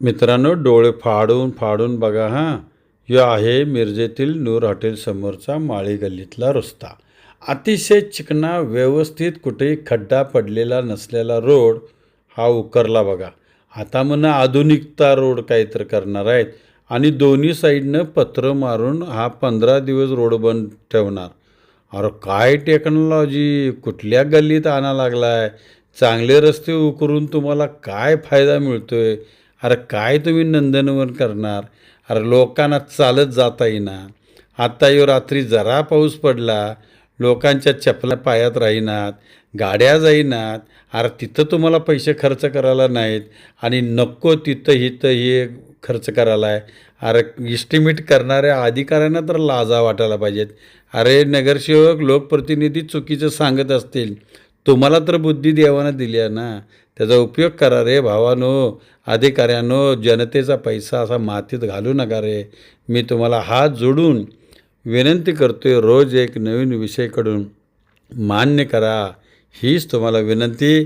मित्रांनो, डोळे फाडून फाडून बघा हां. ह्यो आहे मिरजेतील नूर हॉटेल समोरचा माळी गल्लीतला रस्ता. अतिशय चिकना, व्यवस्थित, कुठेही खड्डा पडलेला नसलेला रोड हा उकरला बघा. आता म्हणा आधुनिकता रोड काहीतरी करणार आहेत आणि दोन्ही साईडनं पत्र मारून हा 15 दिवस रोड बंद ठेवणार. अरे काय टेक्नॉलॉजी कुठल्या गल्लीत आणा लागलाय. चांगले रस्ते उकरून तुम्हाला काय फायदा मिळतोय. अरे काय तुम्ही नंदनवन करणार. अरे लोकांना चालत जाता येईना. आत्ता यो रात्री जरा पाऊस पडला, लोकांच्या चपला पायात राहीनात, गाड्या जाईनात. अरे तिथं तुम्हाला पैसे खर्च करायला नाहीत आणि नको तिथं इथं हे खर्च करायला आहे. अरे इस्टिमेट करणाऱ्या अधिकाऱ्यांना तर लाजा वाटायला पाहिजेत. अरे नगरसेवक लोकप्रतिनिधी चुकीचं सांगत असतील, तुम्हाला तर बुद्धी देवानं दिली आहे ना, त्याचा उपयोग करा रे भावानो. अधिकाऱ्यानो, जनतेचा पैसा असा मातीत घालू नका रे. मी तुम्हाला हात जोडून विनंती करतोय, रोज एक नवीन विषयकडून मान्य करा. हीच तुम्हाला विनंती.